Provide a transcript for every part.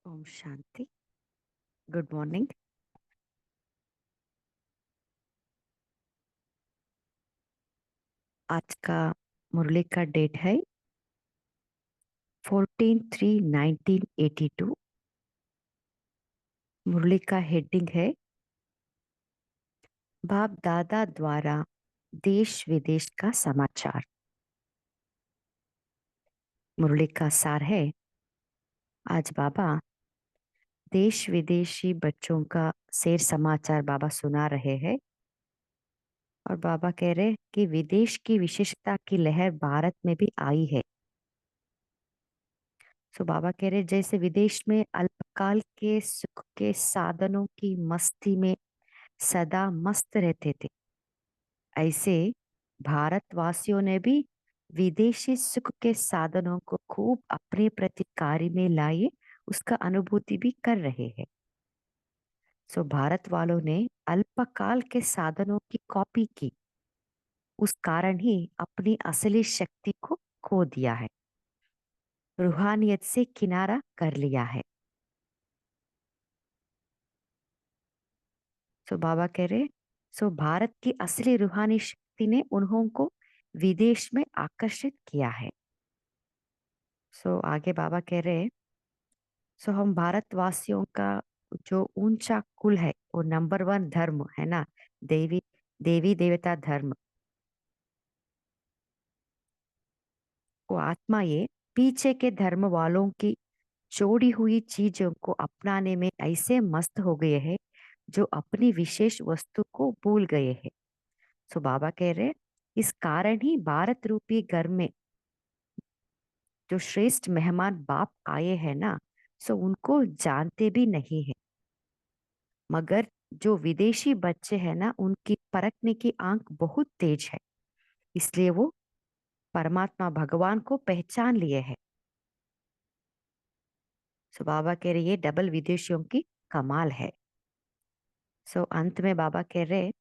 ओम शांति। Good morning. आज का मुरली का डेट है 14/3/1982। मुरली का हेडिंग है बाप दादा द्वारा देश विदेश का समाचार। मुरली का सार है, आज बाबा देश विदेशी बच्चों का शेर समाचार बाबा सुना रहे हैं। और बाबा कह रहे कि विदेश की विशेषता की लहर भारत में भी आई है। सो बाबा कह रहे जैसे विदेश में अल्पकाल के सुख के साधनों की मस्ती में सदा मस्त रहते थे, ऐसे भारतवासियों ने भी विदेशी सुख के साधनों को खूब अपने प्रति कार्य में लाए, उसका अनुभूति भी कर रहे हैं। सो भारत वालों ने अल्पकाल के साधनों की कॉपी की, उस कारण ही अपनी असली शक्ति को खो दिया है, रूहानियत से किनारा कर लिया है। सो बाबा कह रहे सो भारत की असली रूहानी शक्ति ने उन्हों को विदेश में आकर्षित किया है। सो आगे बाबा कह रहे सो हम भारतवासियों का जो ऊंचा कुल है वो नंबर वन धर्म है ना, देवी देवी देवता धर्म को आत्मा ये पीछे के धर्म वालों की जोड़ी हुई चीजों को अपनाने में ऐसे मस्त हो गए हैं जो अपनी विशेष वस्तु को भूल गए हैं। सो बाबा कह रहे इस कारण ही भारत रूपी घर में जो श्रेष्ठ मेहमान बाप आए हैं ना, सो उनको जानते भी नहीं है। मगर जो विदेशी बच्चे हैं ना, उनकी परखने की आंख बहुत तेज है, इसलिए वो परमात्मा भगवान को पहचान लिए हैं। सो बाबा कह रहे ये डबल विदेशियों की कमाल है। सो अंत में बाबा कह रहे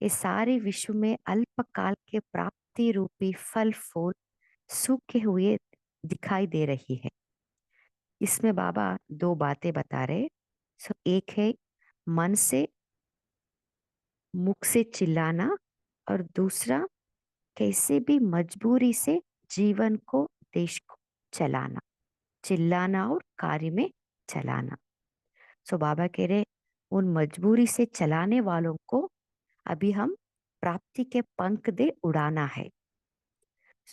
ये सारे विश्व में अल्पकाल के प्राप्ति रूपी फल फूल सूखे हुए दिखाई दे रही है। इसमें बाबा दो बातें बता रहे। सो एक है मन से मुख से चिल्लाना, और दूसरा कैसे भी मजबूरी से जीवन को देश को चलाना, चिल्लाना और कार्य में चलाना। सो बाबा कह रहे उन मजबूरी से चलाने वालों को अभी हम प्राप्ति के पंख दे उड़ाना है।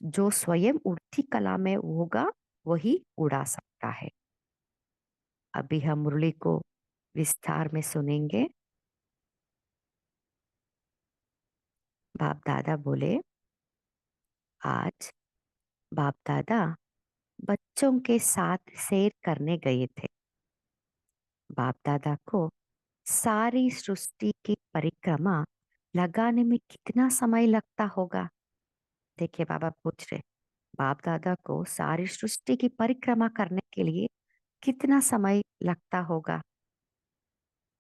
जो स्वयं उड़ती कला में होगा वही उड़ा सकता है। अभी हम मुरली को विस्तार में सुनेंगे। बाप दादा बोले आज बाप दादा बच्चों के साथ सैर करने गए थे। बाप दादा को सारी सृष्टि की परिक्रमा लगाने में कितना समय लगता होगा। देखिए बाबा पूछ रहे बाप दादा को सारी सृष्टि की परिक्रमा करने के लिए कितना समय लगता होगा।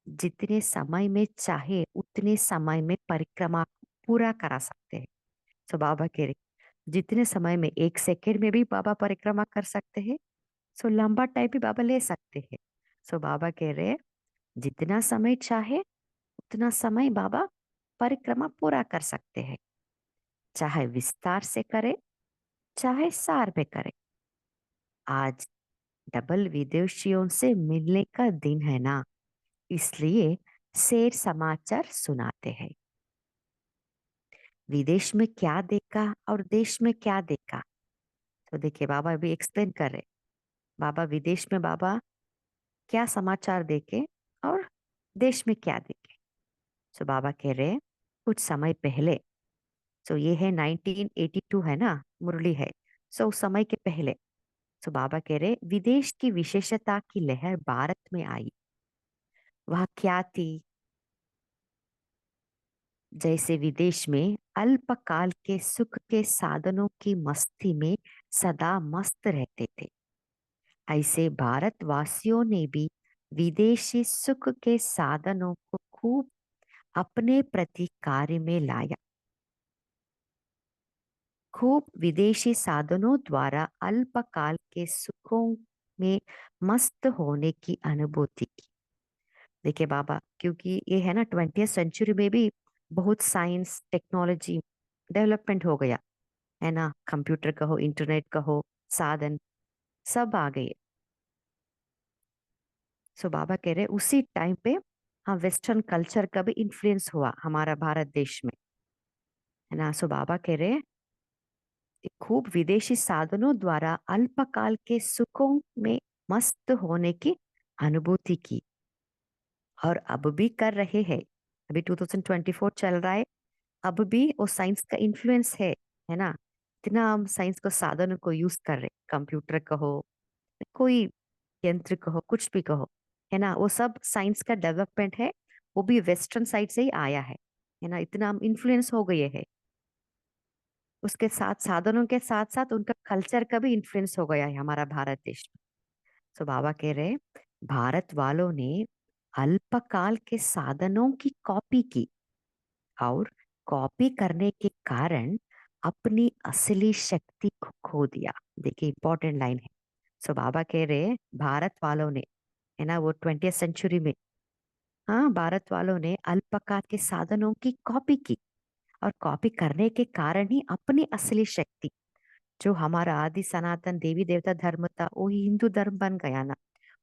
जितने समय में चाहे उतने समय में परिक्रमा पूरा करा सकते हैं। तो बाबा कह रहे जितने समय में 1 सेकेंड में भी बाबा परिक्रमा कर सकते हैं, सो लंबा टाइम भी बाबा ले सकते हैं। सो बाबा कह रहे हैं जितना समय चाहे उतना समय बाबा परिक्रमा पूरा कर सकते हैं, चाहे विस्तार से करे चाहे सार में करे। आज डबल विदेशियों से मिलने का दिन है ना, इसलिए शेर समाचार सुनाते हैं। विदेश में क्या देखा और देश में क्या देखा, तो देखिए बाबा अभी एक्सप्लेन कर रहे। बाबा विदेश में बाबा क्या समाचार देखे और देश में क्या देखे। सो बाबा कह रहे हैं कुछ समय पहले, सो ये है 1982 है ना, मुरली है। सो उस समय के पहले सो बाबा कह रहे विदेश की विशेषता की लहर भारत में आई। वह क्या थी, जैसे विदेश में अल्पकाल के सुख के साधनों की मस्ती में सदा मस्त रहते थे, ऐसे भारतवासियों ने भी विदेशी सुख के साधनों को खूब अपने प्रति कार्य में लाया। खूब विदेशी साधनों द्वारा अल्पकाल के सुखों में मस्त होने की अनुभूति की। देखिए बाबा, क्योंकि ये है ना 20th सेंचुरी में भी बहुत साइंस टेक्नोलॉजी डेवलपमेंट हो गया है ना, कंप्यूटर कहो, इंटरनेट कहो, साधन सब आ गए। सो बाबा कह रहे उसी टाइम पे हाँ वेस्टर्न कल्चर का भी इन्फ्लुएंस हुआ हमारा भारत देश में, है ना। सो बाबा कह रहे खूब विदेशी साधनों द्वारा अल्पकाल के सुखों में मस्त होने की अनुभूति की, और अब भी कर रहे हैं। अभी 2024 चल रहा है, अब भी वो साइंस का इन्फ्लुएंस है ना। इतना हम साइंस को साधनों को यूज कर रहे, कंप्यूटर कहो, कोई यंत्र कहो, कुछ भी कहो, है ना, वो सब साइंस का डेवलपमेंट है। वो भी वेस्टर्न साइड से ही आया है ना। इतना हम इन्फ्लुएंस हो गए हैं, उसके साथ साधनों के साथ साथ उनका कल्चर का भी इन्फ्लुएंस हो गया है हमारा भारत देश में। तो बाबा कह रहे भारत वालों ने अल्पकाल के साधनों की कॉपी की, और कॉपी करने के कारण अपनी असली शक्ति को खो दिया। देखिए इंपॉर्टेंट लाइन है। सो बाबा कह रहे भारत वालों ने, है ना, वो 20th सेंचुरी में, हाँ भारत वालों ने अल्पकाल के साधनों की कॉपी की, और कॉपी करने के कारण ही अपनी असली शक्ति, जो हमारा आदि सनातन देवी देवता धर्म था, वो ही हिंदू धर्म बन गया ना।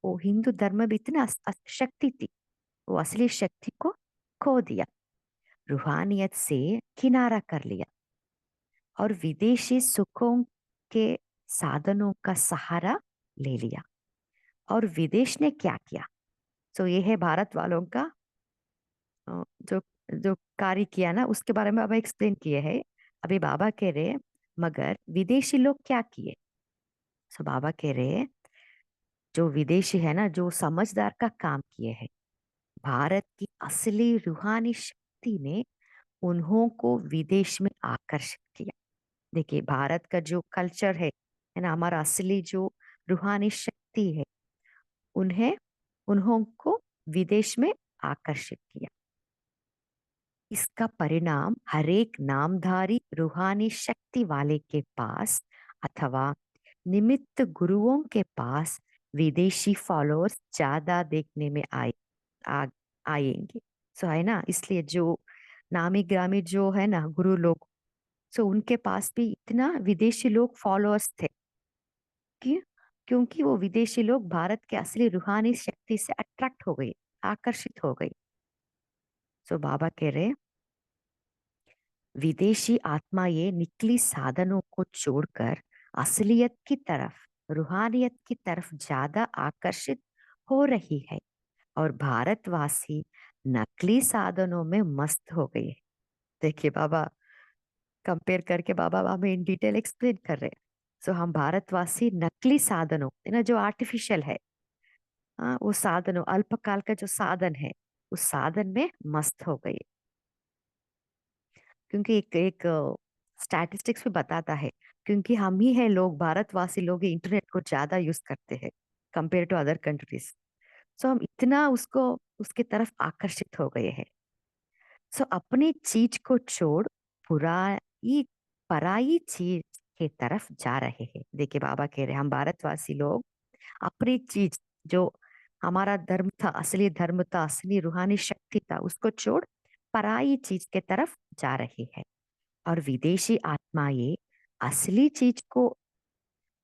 वो हिंदू धर्म में भी इतना शक्ति थी, वो असली शक्ति को खो दिया, रूहानियत से किनारा कर लिया, और विदेशी सुखों के साधनों का सहारा ले लिया। और विदेश ने क्या किया? तो ये है भारत वालों का जो जो कार्य किया ना, उसके बारे में अब एक्सप्लेन किए है। अभी बाबा कह रहे मगर विदेशी लोग क्या किए। सो बाबा कह रहे जो विदेशी है ना, जो समझदार का काम किए हैं, भारत की असली रूहानी शक्ति ने उन्हों को विदेश में आकर्षित किया। देखिए भारत का जो कल्चर है ना, हमारा असली जो रूहानी शक्ति है, उन्हें उन्हों को विदेश में आकर्षित किया। इसका परिणाम हरेक नामधारी रूहानी शक्ति वाले के पास अथवा निमित्त गुरुओं के पास विदेशी फॉलोअर्स ज्यादा देखने में आ, आएंगे। सो है ना, इसलिए जो नामी ग्रामी जो है ना गुरु लोग, सो उनके पास भी इतना विदेशी लोग फॉलोअर्स थे। क्यों? क्योंकि वो विदेशी लोग भारत के असली रूहानी शक्ति से अट्रैक्ट हो गए, आकर्षित हो गए। सो बाबा कह रहे विदेशी आत्मा ये निकली साधनों को छोड़कर असलियत की तरफ, रूहानियत की तरफ ज्यादा आकर्षित हो रही है, और भारतवासी नकली साधनों में मस्त हो गए। देखिए बाबा कंपेयर करके बाबा हमें इन डिटेल एक्सप्लेन कर रहे हैं। सो हम भारतवासी नकली साधनों, है ना, जो आर्टिफिशियल है, हाँ वो साधनों, अल्पकाल का जो साधन है, उस साधन में मस्त हो गए। क्योंकि एक एक स्टैटिस्टिक्स भी बताता है, क्योंकि हम ही है लोग, भारतवासी लोग इंटरनेट को ज्यादा यूज करते हैं कंपेयर टू अदर कंट्रीज। सो हम इतना उसको, उसके तरफ आकर्षित हो गए हैं। सो अपनी चीज को छोड़ पुराई पराई चीज के तरफ जा रहे हैं। देखिए बाबा कह रहे हैं हम भारतवासी लोग अपनी चीज, जो हमारा धर्म था, असली धर्म था, असली रूहानी शक्ति था, उसको छोड़ पराई चीज के तरफ जा रहे हैं, और विदेशी आत्माएं असली चीज को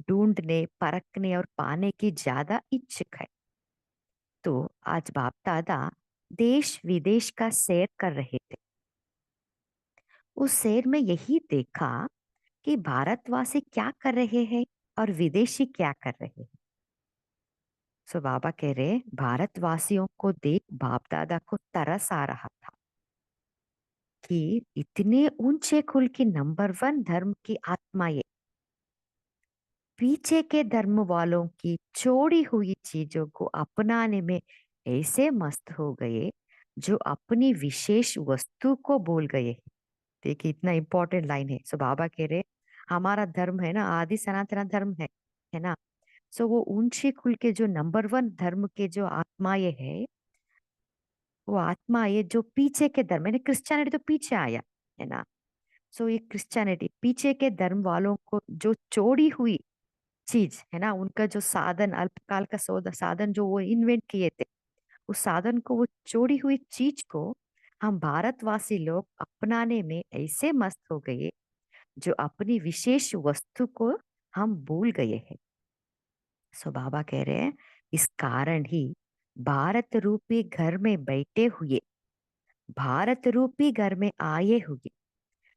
ढूंढने, परखने और पाने की ज्यादा इच्छुक है। तो आज बाप दादा देश विदेश का सैर कर रहे थे। उस सैर में यही देखा कि भारतवासी क्या कर रहे हैं और विदेशी क्या कर रहे हैं। सो बाबा कह रहे भारतवासियों को देख बाप दादा को तरस आ रहा था कि इतने ऊंचे कुल की नंबर 1 धर्म की आत्माएं पीछे के धर्म वालों की छोड़ी हुई चीजों को अपनाने में ऐसे मस्त हो गए, जो अपनी विशेष वस्तु को भूल गए। देखिए इतना इंपॉर्टेंट लाइन है। सो बाबा कह रहे हमारा धर्म है ना, आदि सनातन धर्म है ना। सो वो ऊंचे कुल के जो नंबर 1 धर्म के जो आत्माएं है, वो आत्माएं जो पीछे के धर्म, यानी क्रिश्चियनिटी तो पीछे आया, है ना। सो ये क्रिश्चियनिटी पीछे के धर्म वालों को जो छोड़ी हुई चीज है ना, उनका जो साधन, अल्पकाल का साधन जो वो इन्वेंट किए थे, उस साधन को, वो जोड़ी हुई चीज को हम भारतवासी लोग अपनाने में ऐसे मस्त हो गए, जो अपनी विशेष वस्तु को हम भूल गए हैं। सो बाबा कह रहे हैं, इस कारण ही भारत रूपी घर में बैठे हुए, भारत रूपी घर में आए हुए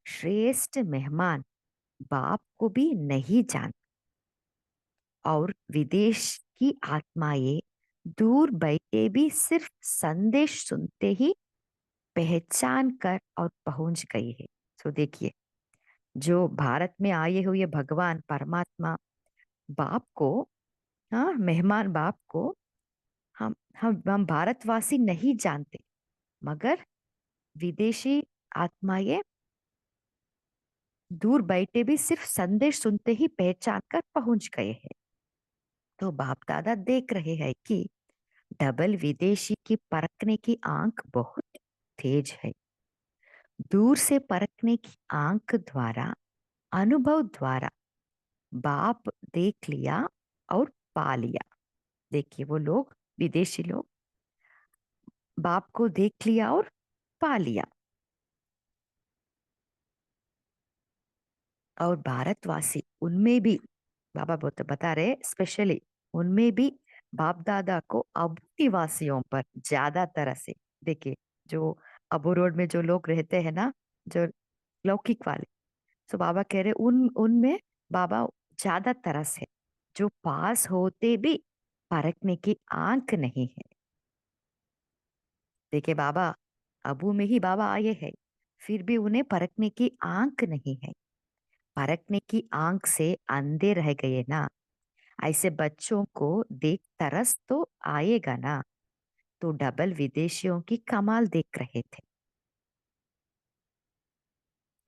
श्रेष्ठ मेहमान बाप को भी नहीं जानते, और विदेश की आत्माएं दूर बैठे भी सिर्फ संदेश सुनते ही पहचान कर और पहुंच गई है। तो देखिए, जो भारत में आए हुए भगवान परमात्मा बाप को, हाँ, मेहमान बाप को हम भारतवासी नहीं जानते, मगर विदेशी आत्माएं दूर बैठे भी सिर्फ संदेश सुनते ही पहचान कर पहुंच गए हैं। तो बाप दादा देख रहे हैं कि डबल विदेशी की परखने की आंख बहुत तेज है। दूर से परखने की आंख द्वारा, अनुभव द्वारा बाप देख लिया और पा लिया। देखिए, वो लोग, विदेशी लोग, बाप को देख लिया और पा लिया। और भारतवासी, उनमें भी बाबा बता रहे, स्पेशली उनमें भी बाप दादा को अबू निवासियों पर ज्यादा तरह से, देखिए, जो अबू रोड में जो लोग रहते हैं ना, जो लौकिक वाले, तो बाबा कह रहे उन उनमें बाबा ज्यादा तरह से, जो पास होते भी परखने की आंख नहीं है। देखिए बाबा, अबू में ही बाबा आए हैं, फिर भी उन्हें परखने की आंख नहीं है। परखने की आंख से अंधे रह गए ना, ऐसे बच्चों को देख तरस तो आएगा ना। तो डबल विदेशियों की कमाल देख रहे थे।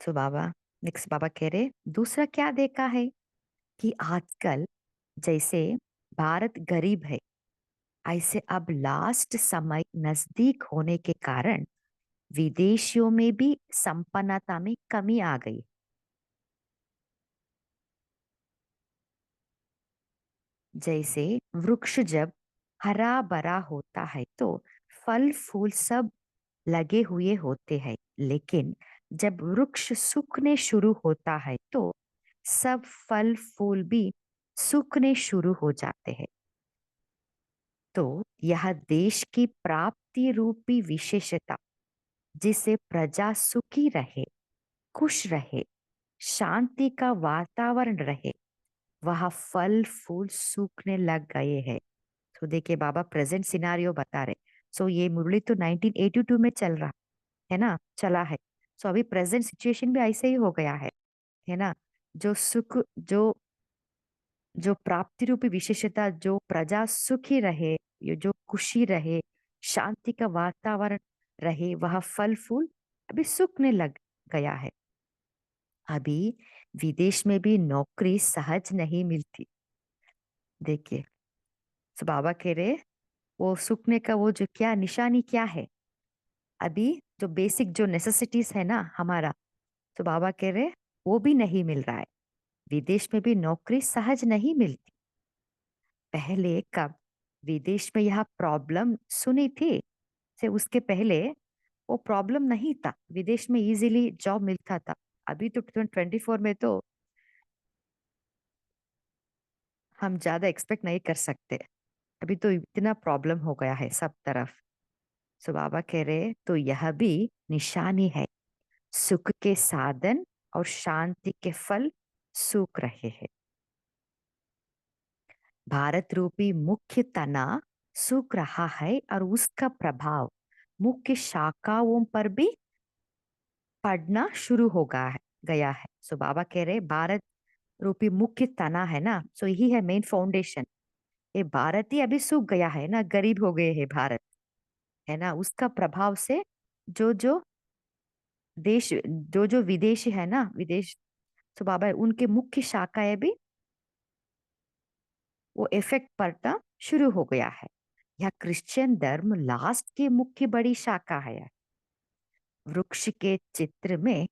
तो बाबा, नेक्स्ट बाबा कह रहे, दूसरा क्या देखा है कि आजकल जैसे भारत गरीब है, ऐसे अब लास्ट समय नजदीक होने के कारण विदेशियों में भी संपन्नता में कमी आ गई। जैसे वृक्ष जब हरा भरा होता है तो फल फूल सब लगे हुए होते हैं, लेकिन जब वृक्ष सूखने शुरू होता है तो सब फल फूल भी सूखने शुरू हो जाते हैं। तो यह देश की प्राप्ति रूपी विशेषता, जिसे प्रजा सुखी रहे, खुश रहे, शांति का वातावरण रहे, वह फल फूल सूखने लग गए हैं। तो देखिए बाबा प्रेजेंट सिनारियो बता रहे। सो ये मुरली तो 1982 में चल रहा है ना, चला है। सो अभी प्रेजेंट सिचुएशन भी ऐसे ही हो गया है ना। जो सुख, जो जो प्राप्ति रूपी विशेषता, जो प्रजा सुखी रहे, ये जो खुशी रहे, शांति का वातावरण रहे, वह फल फूल अभी सूखने लग गया है। अभी विदेश में भी नौकरी सहज नहीं मिलती। देखिए, तो बाबा कह रहे, वो सूखने का वो जो क्या निशानी क्या है, अभी जो बेसिक जो नेसेसिटीज है ना हमारा, तो बाबा कह रहे वो भी नहीं मिल रहा है। विदेश में भी नौकरी सहज नहीं मिलती। पहले कब विदेश में यह प्रॉब्लम सुनी थी, से उसके पहले वो प्रॉब्लम नहीं था, विदेश में इजीली जॉब मिलता था। अभी तो 2024 में तो हम ज्यादा एक्सपेक्ट नहीं कर सकते। अभी तो इतना प्रॉब्लम हो गया है सब तरफ। सो बाबा कह रहे, तो यह भी निशानी है, सुख के साधन और शांति के फल सूख रहे हैं। भारत रूपी मुख्य तना सूख रहा है और उसका प्रभाव मुख्य शाखाओं पर भी पड़ना शुरू हो गया है। सो बाबा कह रहे, भारत रूपी मुख्य तना है ना, सो यही है मेन फाउंडेशन। ये भारत ही अभी सूख गया है ना, गरीब हो गए हैं भारत, है ना। उसका प्रभाव से जो जो देश, जो जो विदेशी है ना, विदेश, तो बाबा उनके मुख्य शाखाएं भी वो इफेक्ट पड़ना शुरू हो गया है। यह क्रिश्चियन धर्म लास्ट की मुख्य बड़ी शाखा है। वृक्ष के चित्र में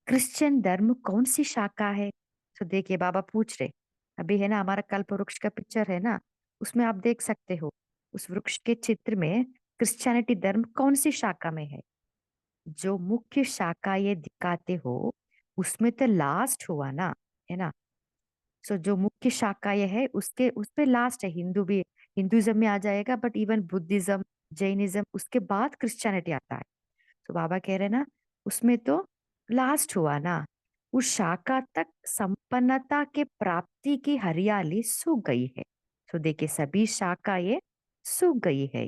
क्रिश्चियन धर्म कौन सी शाखा है? तो देखिए बाबा पूछ रहे, अभी है ना हमारा कल्प वृक्ष का पिक्चर है ना, उसमें आप देख सकते हो उस वृक्ष के चित्र में क्रिश्चियनिटी धर्म कौन सी शाखा में है। जो मुख्य शाखा ये दिखाते हो उसमें तो लास्ट हुआ ना, है ना। सो जो मुख्य शाखा ये है उसके उस पे लास्ट है, हिंदू भी हिंदुइज्म में आ जाएगा, बट इवन बुद्धिज्म, जैनिज्म, उसके बाद क्रिश्चियनिटी आता है। तो बाबा कह रहे ना उसमें तो लास्ट हुआ ना, उस शाखा तक संपन्नता के प्राप्ति की हरियाली सूख गई है। तो देखिए सभी शाखा ये सूख गई है।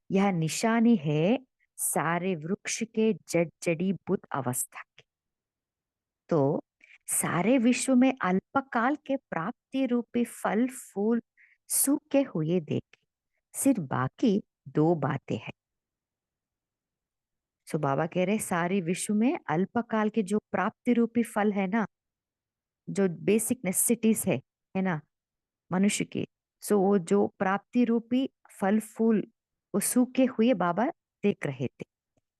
यह निशानी है सारे वृक्ष के जड़ जड़ीबूत अवस्था की। तो सारे विश्व में अल्पकाल के प्राप्ति रूपी फल फूल सूखे हुए देखे, सिर्फ बाकी दो बातें हैं। सो बाबा कह रहे सारी विश्व में अल्पकाल के जो प्राप्ति रूपी फल है ना, जो बेसिक नेसेसिटीज है ना मनुष्य की, सो वो जो प्राप्ति रूपी फल फूल वो सूखे हुए बाबा देख रहे थे।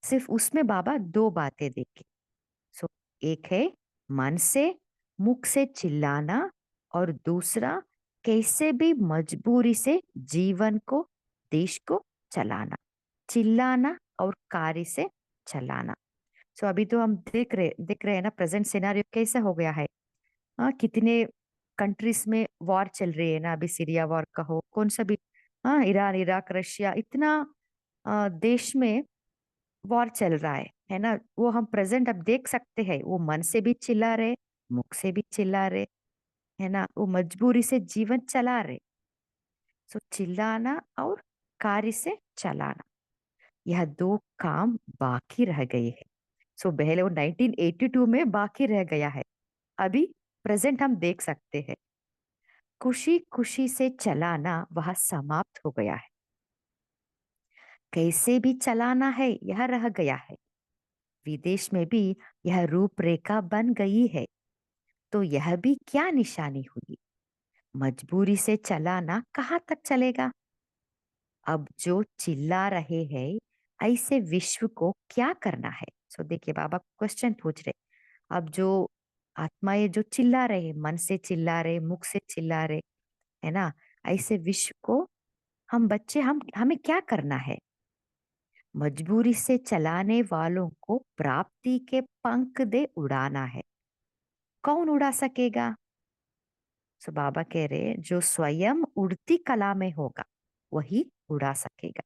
सिर्फ उसमें बाबा दो बातें देखे। सो एक है मन से मुख से चिल्लाना, और दूसरा कैसे भी मजबूरी से जीवन को देश को चलाना। चिल्लाना और कार्य से चलाना। सो अभी तो हम देख रहे हैं ना प्रेजेंट सिनारियो कैसा हो गया है। हाँ, कितने कंट्रीज में वॉर चल रही है ना, अभी सीरिया वॉर का हो कौन सा भी, हाँ ईरान इराक रशिया, इतना देश में वॉर चल रहा है ना। वो हम प्रेजेंट अब देख सकते हैं, वो मन से भी चिल्ला रहे, मुख से भी चिल्ला रहे, है ना, वो मजबूरी से जीवन चला रहे। सो चिल्लाना और कार्य से चलाना, यह दो काम बाकी रह गए हैं। सो पहले वो 1982 में बाकी रह गया है, अभी प्रेजेंट हम देख सकते हैं। खुशी खुशी से चलाना वह समाप्त हो गया है, कैसे भी चलाना है यह रह गया है। विदेश में भी यह रूपरेखा बन गई है, तो यह भी क्या निशानी हुई। मजबूरी से चलाना कहाँ तक चलेगा। अब जो चिल्ला रहे हैं ऐसे विश्व को क्या करना है। सो देखिए बाबा क्वेश्चन पूछ रहे, अब जो आत्माएं जो चिल्ला रहे, मन से चिल्ला रहे, मुख से चिल्ला रहे, है ना, ऐसे विश्व को हम बच्चे हम हमें क्या करना है। मजबूरी से चलाने वालों को प्राप्ति के पंख दे उड़ाना है। कौन उड़ा सकेगा। सो बाबा कह रहे जो स्वयं उड़ती कला में होगा वही उड़ा सकेगा।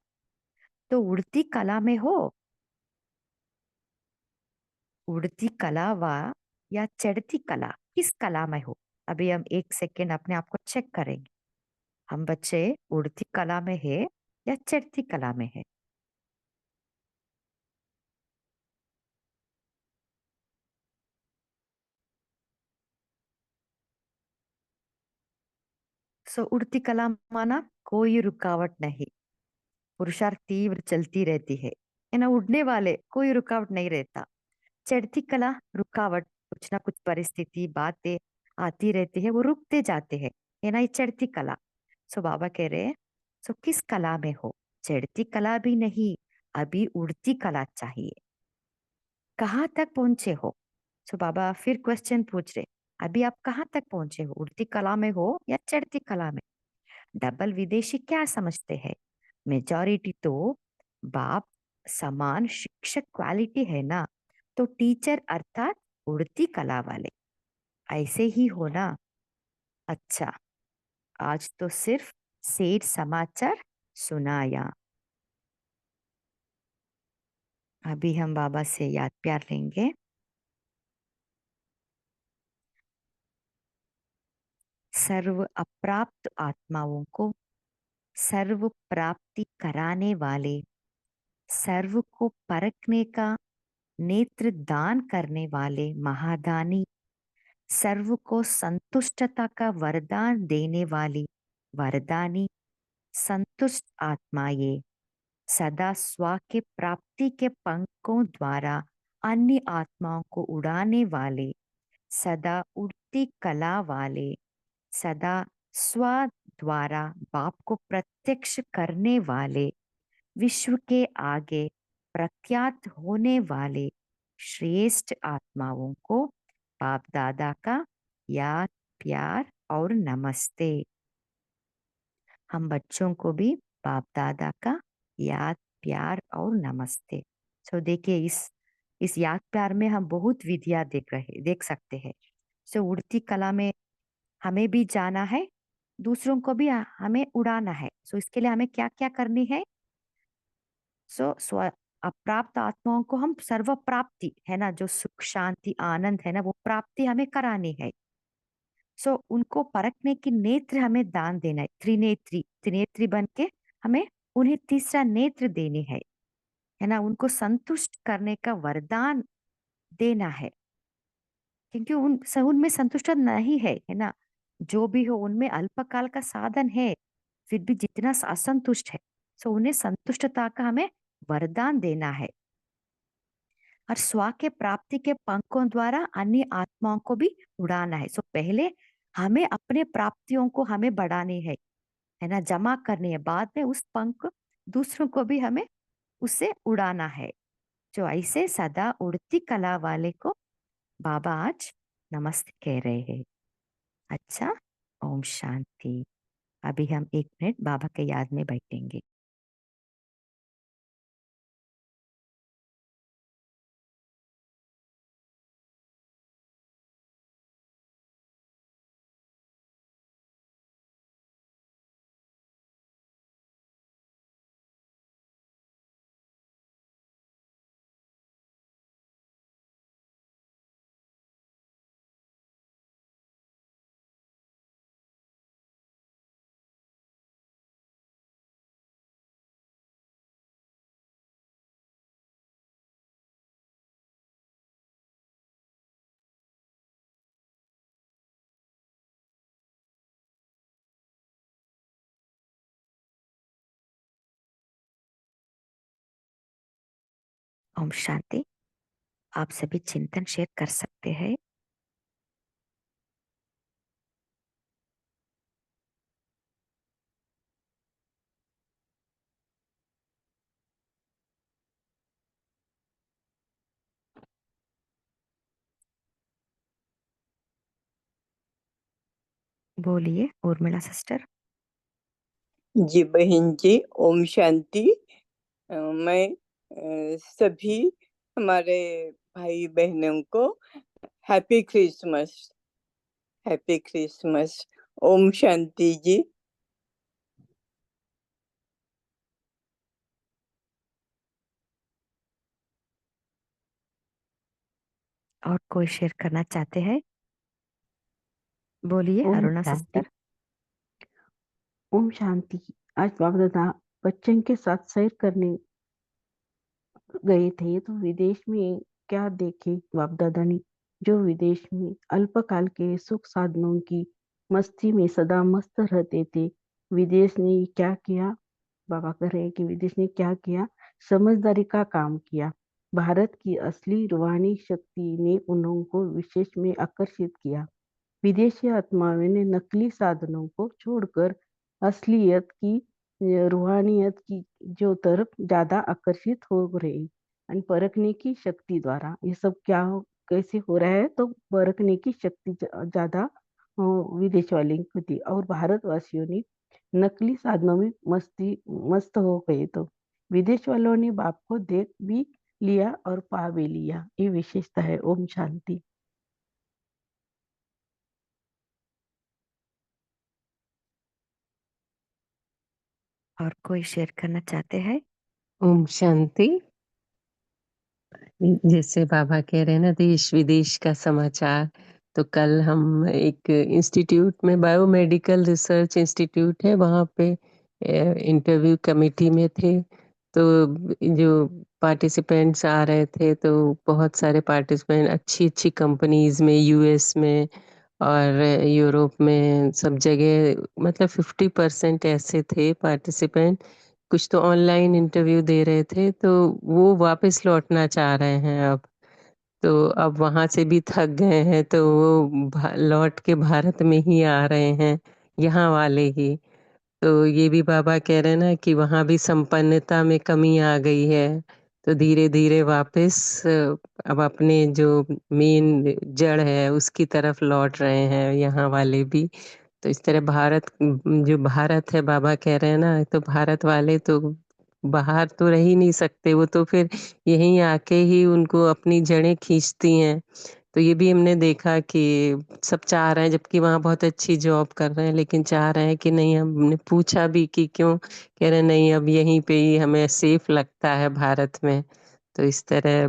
तो उड़ती कला में हो, उड़ती कला व या चढ़ती कला, किस कला में हो। अभी हम एक सेकेंड अपने आप को चेक करेंगे, हम बच्चे उड़ती कला में है या चढ़ती कला में है। सो उड़ती कला माना कोई रुकावट नहीं, पुरुषार्थ तीव्र चलती रहती है ना, उड़ने वाले कोई रुकावट नहीं रहता। चढ़ती कला रुकावट, कुछ ना कुछ परिस्थिति बातें आती रहती है, वो रुकते जाते हैं, है ना, ये चढ़ती कला। सो बाबा कह रहे हैं सो किस कला में हो। चढ़ती कला भी नहीं, अभी उड़ती कला चाहिए। कहाँ तक पहुंचे हो। सो बाबा फिर क्वेश्चन पूछ रहे, अभी आप कहाँ तक पहुंचे हो, उड़ती कला में हो या चढ़ती कला में। डबल विदेशी क्या समझते हैं, मेजॉरिटी तो बाप समान शिक्षक क्वालिटी है ना, तो टीचर अर्थात उड़ती कला वाले ऐसे ही होना। अच्छा, आज तो सिर्फ सेठ समाचार सुनाया। अभी हम बाबा से याद प्यार लेंगे। सर्व अप्राप्त आत्माओं को सर्व प्राप्ति कराने वाले, सर्व को परखने का नेत्र दान करने वाले महादानी, सर्व को संतुष्टता का वरदान देने वाली वरदानी, संतुष्ट आत्माएं सदा स्व के प्राप्ति के पंखों द्वारा अन्य आत्माओं को उड़ाने वाले, सदा उड़ती कला वाले, सदा स्व द्वारा बाप को प्रत्यक्ष करने वाले, विश्व के आगे प्रख्यात होने वाले श्रेष्ठ आत्माओं को बाप दादा का याद, प्यार और नमस्ते। हम बच्चों को भी बाप दादा का याद, प्यार और नमस्ते। सो देखिए, इस याद प्यार में हम बहुत विधियां देख सकते हैं। सो उड़ती कला में हमें भी जाना है, दूसरों को भी हमें उड़ाना है। सो इसके लिए हमें क्या क्या करनी है? सो स्व अप्राप्त आत्माओं को हम सर्व प्राप्ति है ना, जो सुख शांति आनंद है ना, वो प्राप्ति हमें करानी है। सो उनको परखने की नेत्र हमें दान देना है। त्रिनेत्री त्रिनेत्री बन के हमें उन्हें तीसरा नेत्र देनी है ना, उनको संतुष्ट करने का वरदान देना है। क्योंकि उनमें संतुष्ट नहीं है ना, जो भी हो उनमें अल्पकाल का साधन है, फिर भी जितना असंतुष्ट है। सो उन्हें संतुष्टता का हमें वरदान देना है। और स्व के प्राप्ति के पंखों द्वारा अन्य आत्माओं को भी उड़ाना है। सो पहले हमें अपने प्राप्तियों को हमें बढ़ानी है ना, जमा करनी है। बाद में उस पंख दूसरों को भी हमें उससे उड़ाना है। जो ऐसे सदा उड़ती कला वाले को बाबा आज नमस्ते कह रहे हैं। अच्छा, ओम शांति। अभी हम 1 मिनट बाबा के याद में बैठेंगे। ओम शांति। आप सभी चिंतन शेयर कर सकते हैं। बोलिए उर्मिला सिस्टर। जी बहन जी, ओम शांति। मैं सभी हमारे भाई बहनों को happy Christmas, happy Christmas. Om Shanti जी। और कोई शेयर करना चाहते हैं? बोलिए ओम अरुणा शांति। सिस्टर। ओम शांति। आज बाप दादा बच्चन के साथ सैर करने गए थे तो विदेश में क्या देखे बाप दादा ने, जो विदेश में अल्पकाल के सुख साधनों की मस्ती में सदा मस्त रहते थे। विदेश ने क्या किया? बाबा कह रहे हैं कि विदेश ने क्या किया? समझदारी का काम किया। भारत की असली रूहानी शक्ति ने उनको विशेष में आकर्षित किया। विदेशी आत्माओं ने नकली साधनों को छोड़कर असलियत की, रूहानियत की जो तरफ ज्यादा आकर्षित हो रहे। और परखने की शक्ति द्वारा ये सब क्या कैसे हो रहा है? तो परखने की शक्ति ज्यादा विदेश वाले की थी और भारतवासियों ने नकली साधनों में मस्त हो गए। तो विदेश वालों ने बाप को देख भी लिया और पा भी लिया। ये विशेषता है। ओम शांति। और कोई शेयर करना चाहते हैं? ओम शांति। जैसे बाबा कह रहे हैं ना, देश विदेश का समाचार, तो कल हम एक इंस्टीट्यूट में, बायोमेडिकल रिसर्च इंस्टीट्यूट है, वहाँ पे इंटरव्यू कमेटी में थे। तो जो पार्टिसिपेंट्स आ रहे थे, तो बहुत सारे पार्टिसिपेंट अच्छी अच्छी कंपनीज में, यूएस में और यूरोप में, सब जगह, मतलब 50% ऐसे थे पार्टिसिपेंट। कुछ तो ऑनलाइन इंटरव्यू दे रहे थे, तो वो वापस लौटना चाह रहे हैं अब। तो अब वहां से भी थक गए हैं, तो वो लौट के भारत में ही आ रहे हैं, यहाँ वाले ही। तो ये भी बाबा कह रहे हैं ना कि वहां भी संपन्नता में कमी आ गई है। तो धीरे धीरे वापस अब अपने जो मेन जड़ है उसकी तरफ लौट रहे हैं यहाँ वाले भी। तो इस तरह भारत जो भारत है, बाबा कह रहे हैं ना, तो भारत वाले तो बाहर तो रह ही नहीं सकते, वो तो फिर यहीं आके ही उनको अपनी जड़ें खींचती हैं। तो ये भी हमने देखा कि सब चाह रहे हैं, जबकि वहाँ बहुत अच्छी जॉब कर रहे हैं, लेकिन चाह रहे हैं कि नहीं, हमने पूछा भी कि क्यों, कह रहे नहीं, अब यहीं पे ही हमें सेफ लगता है भारत में। तो इस तरह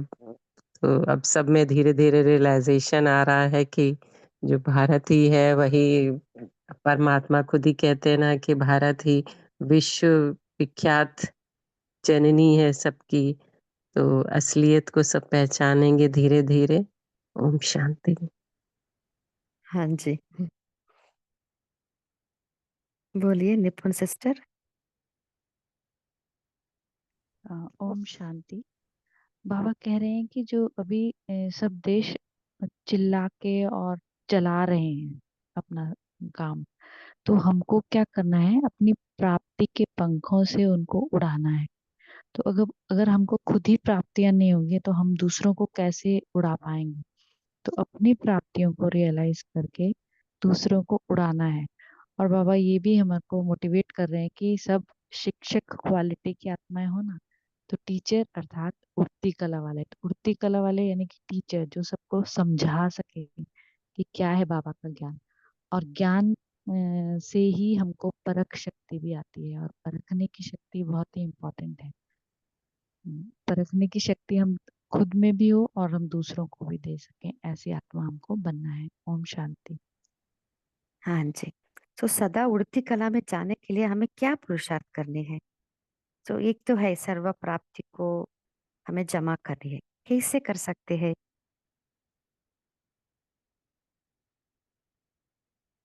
तो अब सब में धीरे धीरे रियलाइजेशन आ रहा है कि जो भारत ही है वही परमात्मा। खुद ही कहते हैं ना कि भारत ही विश्व विख्यात जननी है सबकी। तो असलियत को सब पहचानेंगे धीरे धीरे। ओम शांति। हाँ जी, बोलिए निपुण सिस्टर। ओम शांति। बाबा कह रहे हैं कि जो अभी सब देश चिल्ला के और चला रहे हैं अपना काम, तो हमको क्या करना है, अपनी प्राप्ति के पंखों से उनको उड़ाना है। तो अगर अगर हमको खुद ही प्राप्तियां नहीं होंगी तो हम दूसरों को कैसे उड़ा पाएंगे। तो अपनी प्राप्तियों को रियलाइज करके दूसरों को उड़ाना है। और बाबा ये भी हमको मोटिवेट कर रहे हैं कि सब शिक्षक क्वालिटी की आत्माएं हो ना, तो टीचर अर्थात उड़ती कला वाले, तो उड़ती कला वाले यानी कि टीचर जो सबको समझा सके कि क्या है बाबा का ज्ञान। और ज्ञान से ही हमको परख शक्ति भी आती है, और परखने की शक्ति बहुत ही इम्पोर्टेंट है। परखने की शक्ति हम खुद में भी हो और हम दूसरों को भी दे सकें, ऐसी आत्मा हमको बनना है। ओम शांति। हाँ जी, तो सदा उड़ती कला में जाने के लिए हमें क्या पुरुषार्थ करने हैं? तो एक तो है सर्व प्राप्ति को हमें जमा करनी है। कैसे कर सकते हैं?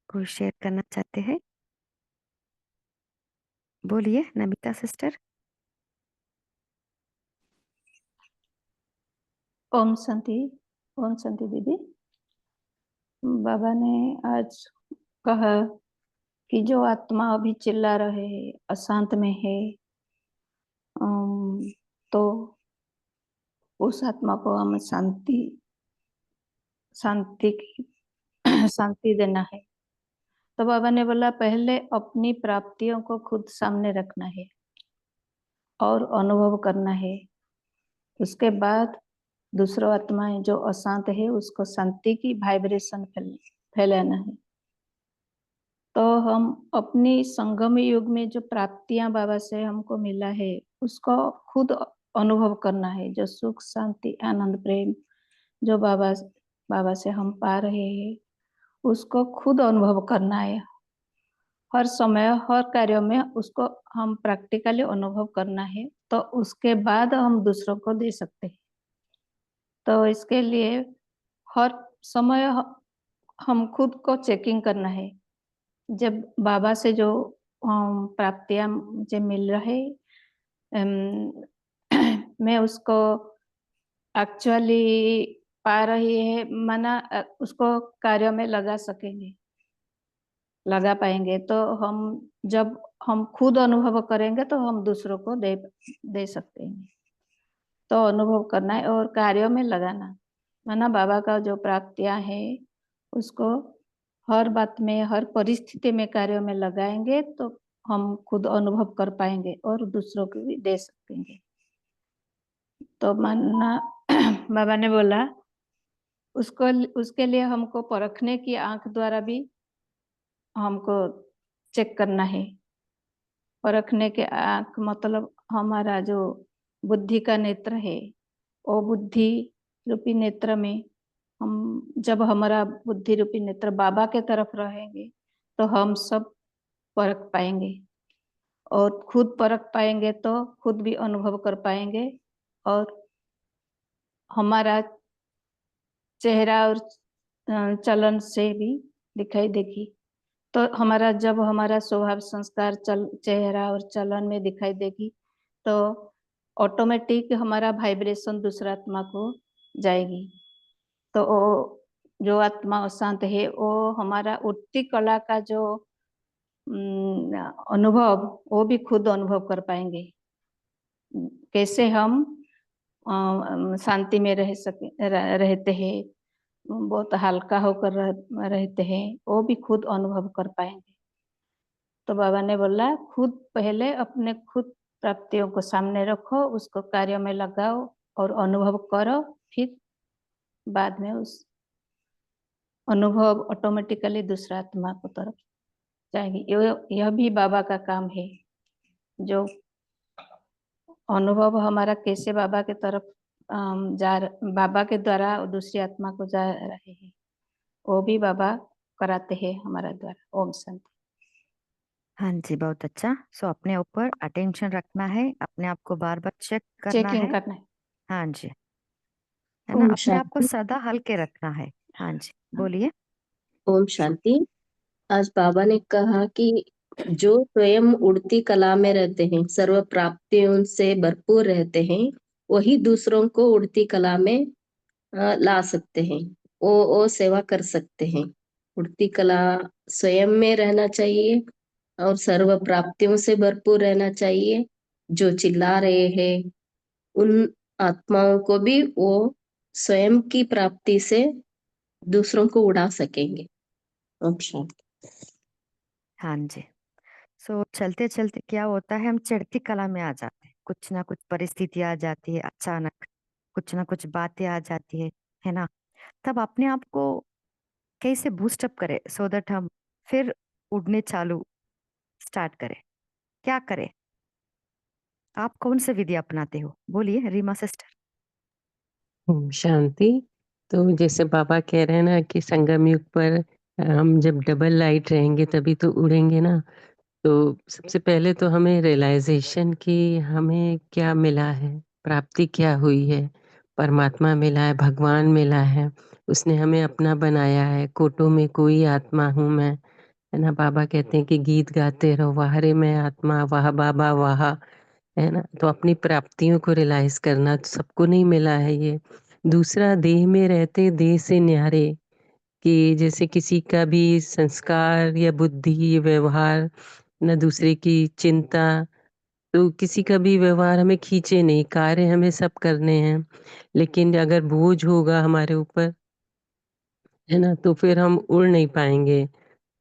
कोई शेयर करना चाहते हैं? बोलिए नमिता सिस्टर। ओम शांति। ओम शांति दीदी। बाबा ने आज कहा कि जो आत्मा अभी चिल्ला रहे है, अशांत में है, तो उस आत्मा को हम शांति शांति की शांति देना है। तो बाबा ने बोला पहले अपनी प्राप्तियों को खुद सामने रखना है और अनुभव करना है। उसके बाद दूसरों आत्माएं जो अशांत है उसको शांति की वाइब्रेशन फैलाना है। तो हम अपनी संगम युग में जो प्राप्तियां बाबा से हमको मिला है उसको खुद अनुभव करना है। जो सुख शांति आनंद प्रेम जो बाबा से हम पा रहे हैं उसको खुद अनुभव करना है। हर समय हर कार्य में उसको हम प्रैक्टिकली अनुभव करना है, तो उसके बाद हम दूसरों को दे सकते हैं। तो इसके लिए हर समय हम खुद को चेकिंग करना है। जब बाबा से जो प्राप्तियां मुझे मिल रहे, मैं उसको एक्चुअली पा रही है, माना उसको कार्य में लगा पाएंगे। तो हम जब हम खुद अनुभव करेंगे तो हम दूसरों को दे सकते हैं। तो अनुभव करना है और कार्यों में लगाना, माना बाबा का जो प्राप्तियां है उसको हर बात में हर परिस्थिति में कार्यों में लगाएंगे तो हम खुद अनुभव कर पाएंगे और दूसरों को भी दे सकेंगे। तो मानना बाबा ने बोला उसके लिए हमको परखने की आंख द्वारा भी हमको चेक करना है। परखने के आंख मतलब हमारा जो बुद्धि का नेत्र है, वो बुद्धि रूपी नेत्र में हम जब हमारा बुद्धि रूपी नेत्र बाबा के तरफ रहेंगे तो हम सब परख पाएंगे, और खुद परख पाएंगे तो खुद भी अनुभव कर पाएंगे, और हमारा चेहरा और चलन से भी दिखाई देगी। तो जब हमारा स्वभाव संस्कार चेहरा और चलन में दिखाई देगी तो ऑटोमेटिक हमारा वाइब्रेशन दूसरा आत्मा को जाएगी। तो वो जो आत्मा अशांत है वो हमारा उठती कला का जो अनुभव वो भी खुद अनुभव कर पाएंगे। कैसे हम शांति में रहते हैं, बहुत हल्का होकर रहते हैं, वो भी खुद अनुभव कर पाएंगे। तो बाबा ने बोला खुद पहले अपने खुद प्राप्तियों को सामने रखो, उसको कार्य में लगाओ और अनुभव करो, फिर बाद में उस अनुभव ऑटोमेटिकली दूसरा आत्मा को तरफ जाएगी। यह भी बाबा का काम है। जो अनुभव हमारा कैसे बाबा के तरफ बाबा के द्वारा दूसरी आत्मा को जा रहे हैं, वो भी बाबा कराते हैं हमारा द्वारा। ओम शांति। हाँ जी, बहुत अच्छा। सो अपने ऊपर अटेंशन रखना है, अपने आप को बार बार चेक करना चेकिंग है। करना है। हाँ जी, है ना, ओम अपने आप को शांति। सदा हल्के रखना है। हाँ जी, बोलिए। ओम शांति। आज बाबा ने कहा कि जो स्वयं उड़ती कला में रहते हैं, सर्व प्राप्तियों से भरपूर रहते हैं, वही दूसरों को उड़ती कला में ला सकते हैं। वो सेवा कर सकते हैं। उड़ती कला स्वयं में रहना चाहिए और सर्व प्राप्तियों से भरपूर रहना चाहिए। जो चिल्ला रहे हैं उन आत्माओं को भी वो स्वयं की प्राप्ति से दूसरों को उड़ा सकेंगे। ओम शांति। हाँ जी। सो चलते चलते क्या होता है, हम चढ़ती कला में आ जाते हैं। कुछ ना कुछ परिस्थिति आ जाती है अचानक, कुछ ना कुछ बातें आ जाती है ना। तब अपने आप को कैसे बूस्टअप करें सो दैट हम फिर उड़ने चालू स्टार्ट करें। क्या करें? आप कौन से विधि अपनाते हो? बोलिए रीमा सिस्टर। ओम शांति। तो जैसे बाबा कह रहे हैं ना कि संगम युग पर हम जब डबल लाइट रहेंगे तभी तो उड़ेंगे ना। तो सबसे पहले तो हमें रियलाइजेशन कि हमें क्या मिला है, प्राप्ति क्या हुई है। परमात्मा मिला है, भगवान मिला है, उसने हमें अपना बनाया है। कोटों में कोई आत्मा हूँ मैं, है ना। बाबा कहते हैं कि गीत गाते रहो, वाह रे मैं आत्मा, वाह बाबा वाह, है ना। तो अपनी प्राप्तियों को रियलाइज करना, तो सबको नहीं मिला है ये। दूसरा, देह में रहते देह से न्यारे, कि जैसे किसी का भी संस्कार या बुद्धि व्यवहार न दूसरे की चिंता, तो किसी का भी व्यवहार हमें खींचे नहीं। कार्य हमें सब करने हैं, लेकिन अगर बोझ होगा हमारे ऊपर, है ना, तो फिर हम उड़ नहीं पाएंगे।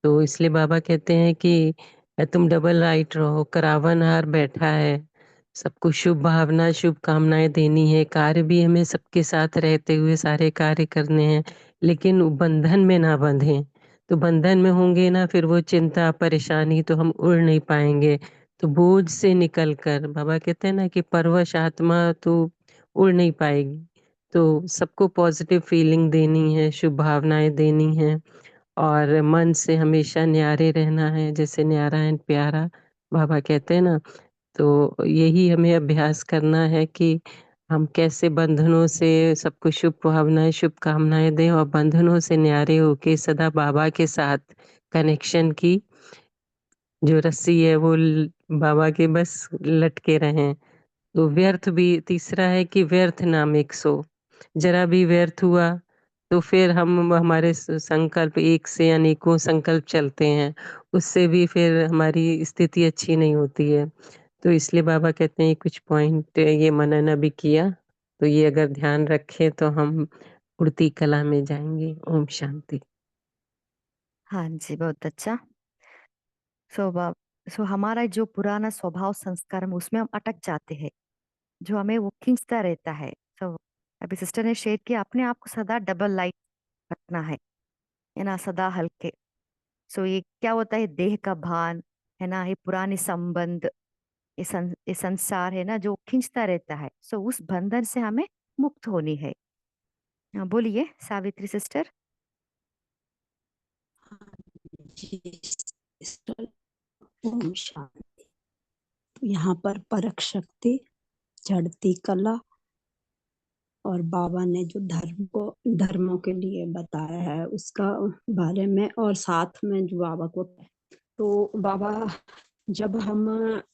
तो इसलिए बाबा कहते हैं कि तुम डबल राइट रहो, करावन हार बैठा है, सबको शुभ भावना शुभ कामनाएं देनी है। कार्य भी हमें सबके साथ रहते हुए सारे कार्य करने हैं, लेकिन वो बंधन में ना बंधे। तो बंधन में होंगे ना, फिर वो चिंता परेशानी, तो हम उड़ नहीं पाएंगे। तो बोझ से निकल कर बाबा कहते हैं ना कि परवश आत्मा तो उड़ नहीं पाएगी। तो सबको पॉजिटिव फीलिंग देनी है, शुभ भावनाएं देनी है, और मन से हमेशा न्यारे रहना है, जैसे न्यारा एंड प्यारा बाबा कहते हैं ना। तो यही हमें अभ्यास करना है कि हम कैसे बंधनों से सबको शुभ भावनाएं शुभकामनाएं दें, और बंधनों से न्यारे होके सदा बाबा के साथ कनेक्शन की जो रस्सी है वो बाबा के बस लटके रहें। तो व्यर्थ भी तीसरा है कि व्यर्थ ना मिक्स हो। जरा भी व्यर्थ हुआ तो फिर हम हमारे संकल्प एक से अनेकों संकल्प चलते हैं, उससे भी फिर हमारी स्थिति अच्छी नहीं होती है। तो इसलिए बाबा कहते हैं कुछ पॉइंट ये मनन अभी किया, तो ये अगर ध्यान रखें तो हम उड़ती कला में जाएंगे। ओम शांति। हाँ जी, बहुत अच्छा। सो हमारा जो पुराना स्वभाव संस्कार में उसमें हम अटक जाते हैं, जो हमें वो खींचता रहता है। सो अभी सिस्टर ने शेयर किया, अपने आप को सदा डबल लाइट रखना है ना, सदा हल्के। सो ये क्या होता है, देह का भान, है ना, ये पुराने संबंध, ये संसार है ना जो खींचता रहता है। सो उस बंधन से हमें मुक्त होनी है। हाँ, बोलिए सावित्री सिस्टर। जी सिस्टर। ओम शांति। यहाँ पर परख शक्ति, चढ़ती कला और बाबा ने जो धर्मों के लिए बताया है उसका बारे में, और साथ में जो बाबा को, तो बाबा जब हम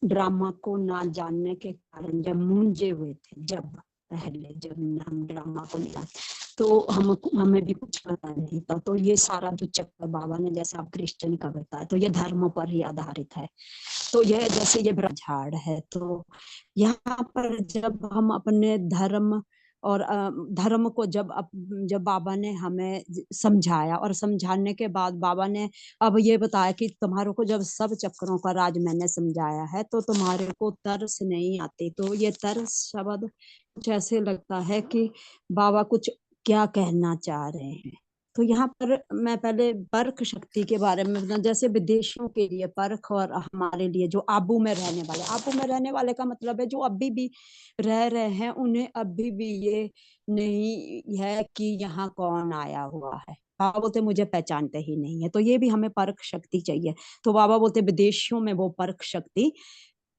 ड्रामा को ना जानने के कारण जब मूंझे हुए थे, जब पहले जब हम ड्रामा को नहीं जानते, तो हमें भी कुछ पता नहीं था। तो ये सारा जो चक्कर बाबा ने, जैसे आप क्रिश्चियन का बताया, तो ये धर्म पर ही आधारित है। तो यह जैसे ये झाड़ है, तो यहाँ पर जब हम अपने धर्म और धर्म को जब बाबा ने हमें समझाया, और समझाने के बाद बाबा ने अब ये बताया कि तुम्हारे को जब सब चक्रों का राज मैंने समझाया है, तो तुम्हारे को तरस नहीं आती। तो ये तरस शब्द कुछ ऐसे लगता है कि बाबा कुछ क्या कहना चाह रहे हैं। तो यहाँ पर मैं पहले परख शक्ति के बारे में बताऊं। जैसे विदेशियों के लिए परख, और हमारे लिए जो आबू में रहने वाले, आबू में रहने वाले का मतलब है जो अभी भी रह रहे हैं, उन्हें अभी भी ये नहीं है कि यहाँ कौन आया हुआ है। बाबा बोलते मुझे पहचानते ही नहीं है। तो ये भी हमें परख शक्ति चाहिए। तो बाबा बोलते विदेशियों में वो परख शक्ति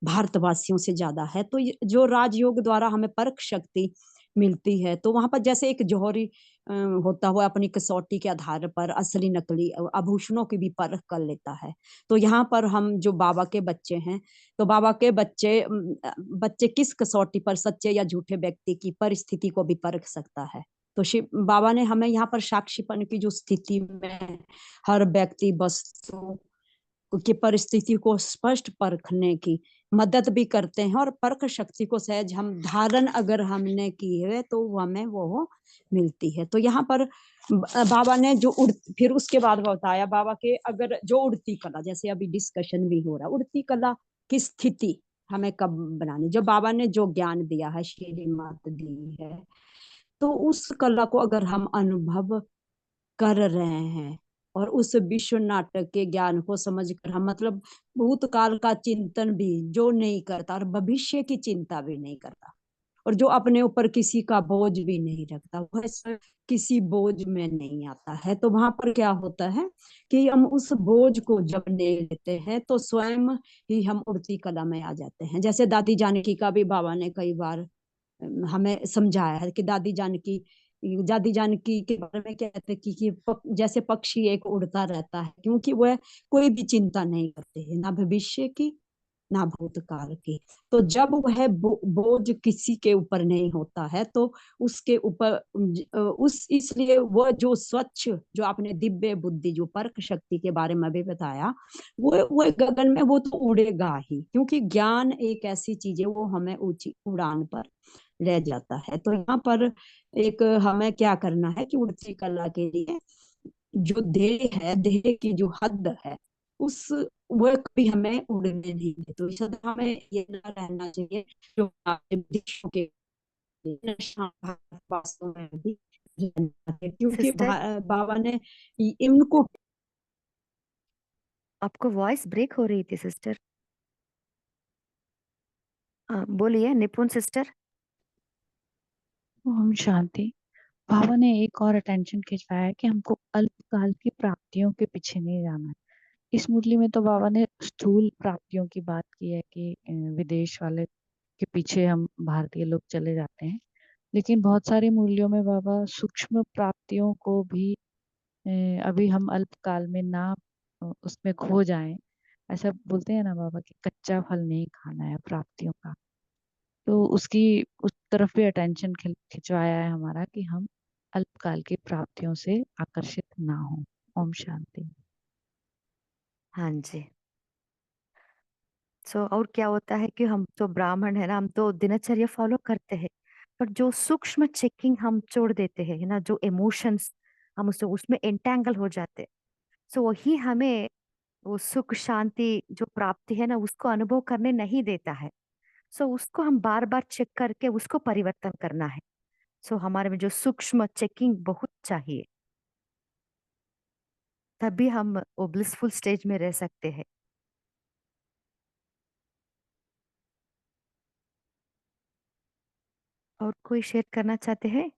भारतवासियों से ज्यादा है। तो जो राजयोग द्वारा हमें परख शक्ति मिलती है, तो वहां पर जैसे एक जौहरी होता हुआ अपनी कसौटी के आधार पर असली नकली आभूषणों की भी परख कर लेता है। तो यहाँ पर हम जो बाबा के बच्चे हैं, तो बाबा के बच्चे किस कसौटी पर सच्चे या झूठे व्यक्ति की परिस्थिति को भी परख सकता है। तो शिव बाबा ने हमें यहाँ पर साक्षीपन की जो स्थिति में हर व्यक्ति वस्तु की परिस्थिति को स्पष्ट परखने की मदद भी करते हैं, और परख शक्ति को सहज हम धारण अगर हमने की है तो हमें वो मिलती है। तो यहाँ पर बाबा ने जो फिर उसके बाद बताया बाबा के, अगर जो उड़ती कला, जैसे अभी डिस्कशन भी हो रहा, उड़ती कला की स्थिति हमें कब बनानी, जो बाबा ने जो ज्ञान दिया है, श्रीमत दी है, तो उस कला को अगर हम अनुभव कर रहे हैं, और उस विश्व नाटक के ज्ञान को समझकर हम, मतलब भूतकाल का चिंतन भी जो नहीं करता, और भविष्य की चिंता भी नहीं करता, और जो अपने ऊपर किसी का बोझ भी नहीं रखता, वह किसी बोझ में नहीं आता है। तो वहां पर क्या होता है कि हम उस बोझ को जब ले लेते हैं, तो स्वयं ही हम उड़ती कला में आ जाते हैं। जैसे दादी जानकी का भी बाबा ने कई बार हमें समझाया है कि दादी जानकी के बारे में कहते हैं जैसे पक्षी एक उड़ता रहता है, क्योंकि वह कोई भी चिंता नहीं करते हैं, ना भविष्य की ना भूतकाल की। तो जब वह बोझ किसी के ऊपर नहीं होता है, तो उसके ऊपर उस इसलिए वह जो स्वच्छ, जो आपने दिव्य बुद्धि, जो परख शक्ति के बारे में भी बताया, वो गगन में वो तो उड़ेगा ही, क्योंकि ज्ञान एक ऐसी चीज है, वो हमें ऊंची उड़ान पर ले जाता है। तो यहाँ पर एक हमें क्या करना है कि उड़ती कला के लिए जो देह है, देह की जो हद है, उस वो कभी हमें उड़ने नहीं दे। तो इस तरह हमें ये ना रहना चाहिए जो हमारे देशों के वास्तव में भी रहना चाहिए, क्योंकि सिस्टर, बाबा ने इनको। आपको वॉइस ब्रेक हो रही थी सिस्टर। बोलिए निपुण सिस्टर। ओम शांति। बाबा ने एक और अटेंशन खिंचवाया है कि हमको अल्पकाल की प्राप्तियों के पीछे नहीं जाना है। इस मुरली में तो बाबा ने स्थूल प्राप्तियों की बात की है कि विदेश वाले के पीछे हम भारतीय लोग चले जाते हैं, लेकिन बहुत सारी मुरलियों में बाबा सूक्ष्म प्राप्तियों को भी अभी हम अल्पकाल में ना उसमें खो जाएं, ऐसा बोलते हैं ना बाबा कि कच्चा फल नहीं खाना है प्राप्तियों का। तो उसकी उस तरफ भी अटेंशन खिंचवाया है हमारा कि हम अल्पकाल की प्राप्तियों से आकर्षित ना हो। ओम शांति। हाँ जी। और क्या होता है कि हम तो ब्राह्मण है ना, हम तो दिनचर्या फॉलो करते हैं, पर जो सूक्ष्म चेकिंग हम छोड़ देते हैं, है ना, जो इमोशंस हम उसमें एंटेंगल हो जाते हैं, वही हमें वो सुख शांति जो प्राप्ति है ना, उसको अनुभव करने नहीं देता है। उसको हम बार बार चेक करके उसको परिवर्तन करना है। हमारे में जो सूक्ष्म चेकिंग बहुत चाहिए, तभी हम वो ब्लिसफुल स्टेज में रह सकते हैं। और कोई शेयर करना चाहते हैं?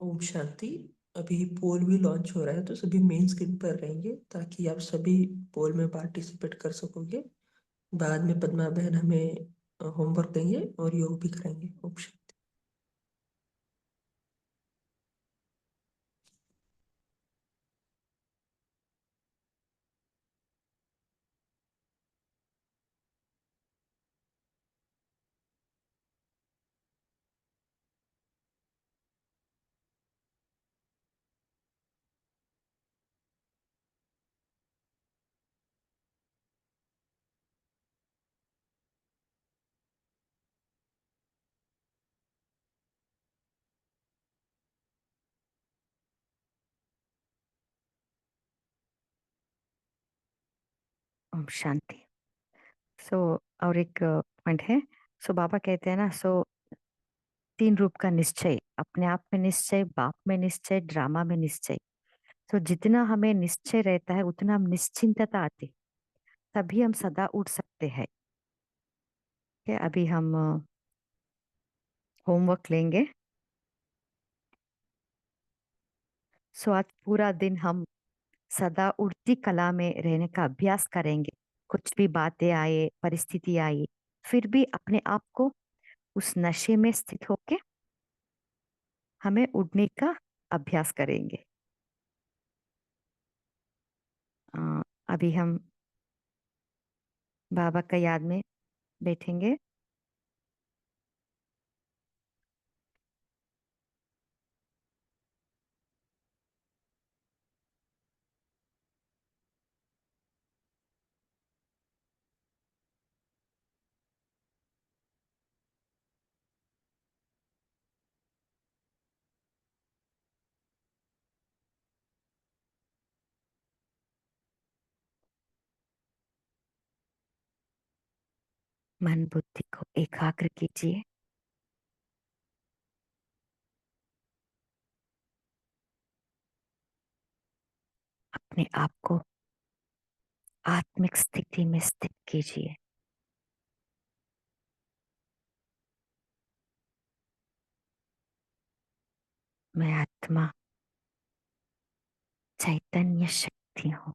ओम शांति। अभी पोल भी लॉन्च हो रहा है, तो सभी मेन स्क्रीन पर रहेंगे ताकि आप सभी पोल में पार्टिसिपेट कर सकोगे। बाद में पद्मा बहन हमें होमवर्क देंगे और योग भी कराएंगे। ओम शांति। ओम शांति। और एक पॉइंट है। बाबा कहते हैं ना, 3 रूप का निश्चय, अपने आप में निश्चय, बाप में निश्चय, ड्रामा में निश्चय। जितना हमें निश्चय रहता है उतना हम निश्चिंतता आती, तभी हम सदा उठ सकते हैं। अभी हम होमवर्क लेंगे। आज पूरा दिन हम सदा उड़ती कला में रहने का अभ्यास करेंगे। कुछ भी बातें आए, परिस्थिति आई, फिर भी अपने आप को उस नशे में स्थित होके हमें उड़ने का अभ्यास करेंगे। अभी हम बाबा का याद में बैठेंगे। मन बुद्धि को एकाग्र कीजिए। अपने आप को आत्मिक स्थिति में स्थित कीजिए। मैं आत्मा चैतन्य शक्ति हूँ।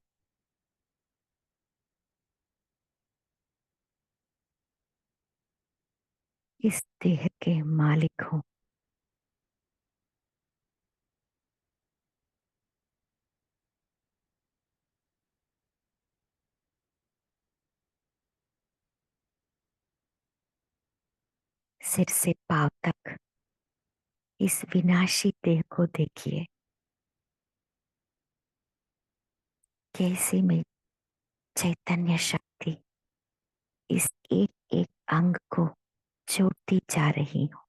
इस देह के मालिक हूँ। सिर से पांव तक इस विनाशी देह को देखिए, कैसे मैं चैतन्य शक्ति इस एक एक अंग को जोड़ती जा रही हूँ।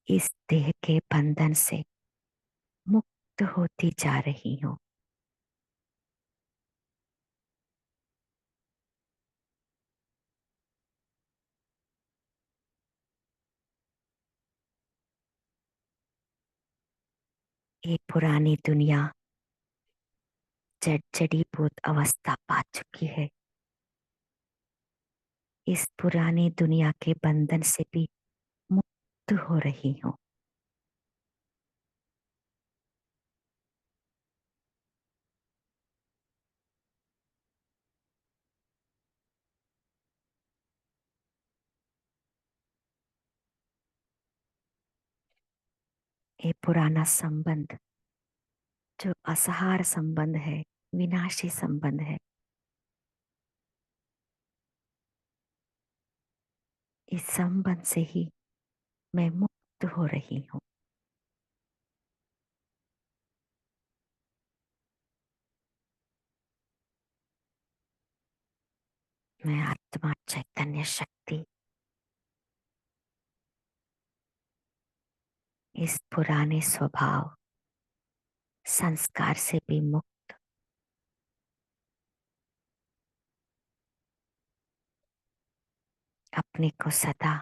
इस देह के बंधन से मुक्त होती जा रही हूँ। ये पुरानी दुनिया जड़ीभूत अवस्था पा चुकी है। इस पुरानी दुनिया के बंधन से भी मुक्त हो रही हूँ। ये पुराना संबंध जो असहार संबंध है, विनाशी संबंध है, इस संबंध से ही मैं मुक्त हो रही हूँ। मैं आत्मा चैतन्य शक्ति इस पुराने स्वभाव संस्कार से भी मुक्त, अपने को सदा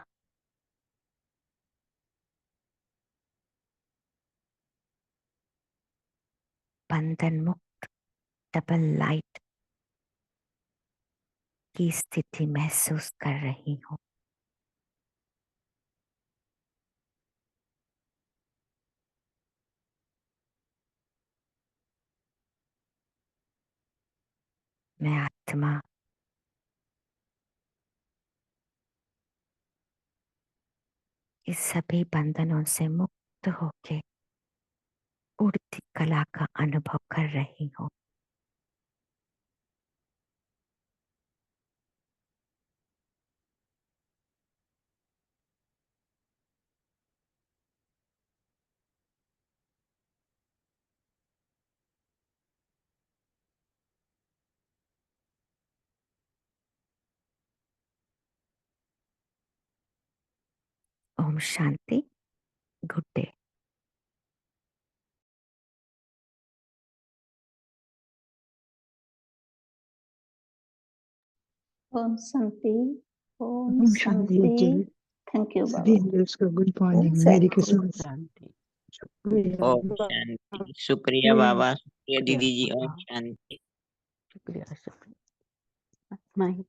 बंधन मुक्त डबल लाइट की स्थिति महसूस कर रही हूँ। मैं आत्मा इस सभी बंधनों से मुक्त होके उड़ती कला का अनुभव कर रही हूँ। ओम शांति। Good day. ओम शांति। ओम ओम शांति शांति। जी। थैंक यू सभी बाबा। व्यूअर्स को गुड मॉर्निंग, ओम मेरी ओम क्रिसमस। शांति। शुक्रिया ओम शांति। शुक्रिया बाबा, शुक्रिया शुक्रिया दीदी जी। ओम हाँ, शांति। शुक्रिया शुक्रिया। माही